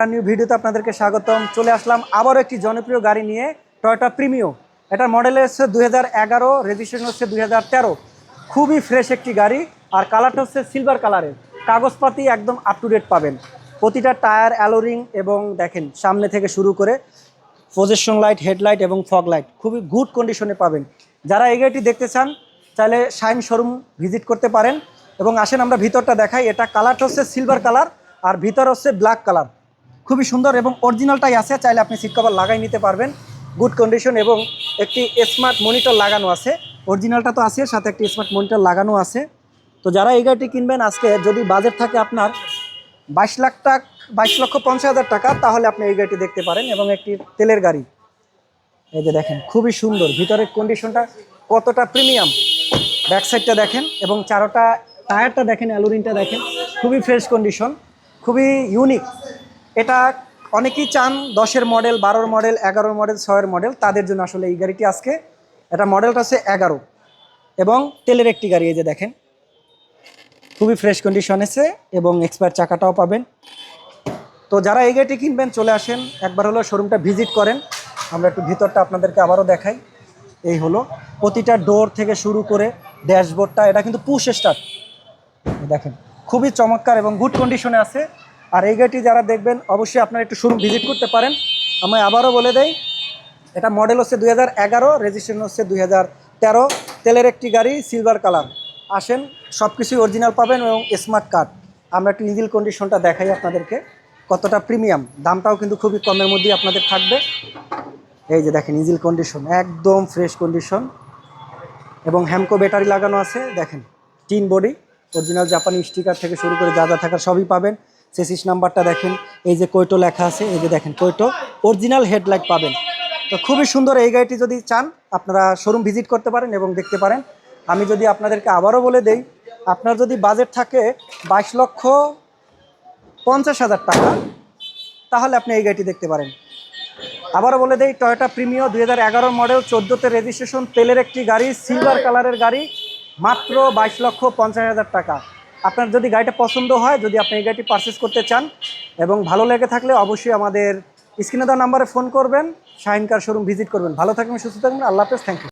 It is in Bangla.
নিউ ভিডিওতে আপনাদেরকে স্বাগতম। চলে আসলাম আবারও একটি জনপ্রিয় গাড়ি নিয়ে, টয়োটা প্রিমিও। এটার মডেল হচ্ছে 2011, রেজিস্ট্রেশন হচ্ছে 2013। খুবই ফ্রেশ একটি গাড়ি, আর কালারটা হচ্ছে সিলভার কালারের। কাগজপাতি একদম আপ টু ডেট পাবেন। প্রতিটা টায়ার, অ্যালোরিং এবং দেখেন সামনে থেকে শুরু করে প্রজেকশন লাইট, হেডলাইট এবং ফগ লাইট খুবই গুড কন্ডিশনে পাবেন। যারা এই গাড়িটি দেখতে চান চাইলে শাইন শোরুম ভিজিট করতে পারেন। এবং আসেন আমরা ভিতরটা দেখাই। এটা কালারটা হচ্ছে সিলভার কালার, আর ভিতর হচ্ছে ব্ল্যাক কালার। খুবই সুন্দর এবং অরিজিনালটাই আছে, চাইলে আপনি সিট কভার লাগাই নিতে পারবেন। গুড কন্ডিশন এবং একটি স্মার্ট মনিটর লাগানো আছে। অরিজিনালটা তো আছে, সাথে একটি স্মার্ট মনিটর লাগানো আছে। তো যারা এই গাড়িটি কিনবেন আজকে, যদি বাজেট থাকে আপনার 22,50,000 টাকা, তাহলে আপনি এই গাড়িটি দেখতে পারেন। এবং একটি তেলের গাড়ি, এই যে দেখেন খুবই সুন্দর ভিতরের কন্ডিশনটা কতটা প্রিমিয়াম। ব্যাক সাইডটা দেখেন এবং চারোটা টায়ারটা দেখেন, অ্যালুরিনটা দেখেন, খুবই ফ্রেশ কন্ডিশন, খুবই ইউনিক। এটা অনেকেই চান 10-এর মডেল, 12-এর মডেল, 11-এর মডেল, 6-এর মডেল, তাদের জন্য আসলে এই গাড়িটি আজকে। এটা মডেলটা হচ্ছে 11 এবং তেলের একটি গাড়ি। এই যে দেখেন খুবই ফ্রেশ কন্ডিশন আছে এবং এক্সপায়ার চাকাটাও পাবেন। তো যারা এই গাড়িটি কিনবেন চলে আসেন, একবার হলো শোরুমটা ভিজিট করেন। আমরা একটু ভিতরটা আপনাদেরকে আবারও দেখাই। এই হলো প্রতিটা ডোর থেকে শুরু করে ড্যাশবোর্ডটা, এটা কিন্তু পুশ স্টার্ট। দেখেন খুবই চমৎকার এবং গুড কন্ডিশনে আছে। আর এই গাড়িটি যারা দেখবেন অবশ্যই আপনারা একটু শোরুম ভিজিট করতে পারেন। আমি আবারও বলে দেই, এটা মডেল হচ্ছে 2011, রেজিস্ট্রেশন হচ্ছে 2013। তেলের একটি গাড়ি, সিলভার কালার। আসেন, সব কিছুই অরিজিনাল পাবেন এবং স্মার্ট কার্ড। আমরা একটু ইঞ্জিন কন্ডিশনটা দেখাই আপনাদেরকে, কতটা প্রিমিয়াম। দামটাও কিন্তু খুবই কমের মধ্যেই আপনাদের থাকবে। এই যে দেখেন ইঞ্জিন কন্ডিশন একদম ফ্রেশ কন্ডিশন এবং হ্যামকো ব্যাটারি লাগানো আছে। দেখেন টিন বডি, অরিজিনাল জাপানি স্টিকার থেকে শুরু করে যা যা থাকার সবই পাবেন। চেসিস নাম্বারটা দেখেন, এই যে কোয়েটো লেখা আছে, এই যে দেখেন কোয়েটো। অরিজিনাল হেডলাইট পাবেন। তো খুবই সুন্দর এই গাড়িটি, যদি চান আপনারা শোরুম ভিজিট করতে পারেন এবং দেখতে পারেন। আমি যদি আপনাদেরকে আবারও বলে দেই, আপনার যদি বাজেট থাকে 22,50,000 টাকা, তাহলে আপনি এই গাড়িটি দেখতে পারেন। আবারও বলে দেই, টয়োটা প্রিমিও 2011 মডেল, 14তে রেজিস্ট্রেশন, তেলের একটি গাড়ি, সিলভার কালারের গাড়ি, মাত্র 22,50,000 টাকা। আপনার যদি গাড়িটা পছন্দ হয়, যদি আপনি এই গাড়িটি পারচেস করতে চান এবং ভালো লেগে থাকলে অবশ্যই আমাদের স্ক্রিনে দেওয়া নাম্বারে ফোন করবেন, শাহিন কার শোরুম ভিজিট করবেন। ভালো থাকবেন, সুস্থ থাকবেন। আল্লাহ হাফেজ, থ্যাংক ইউ।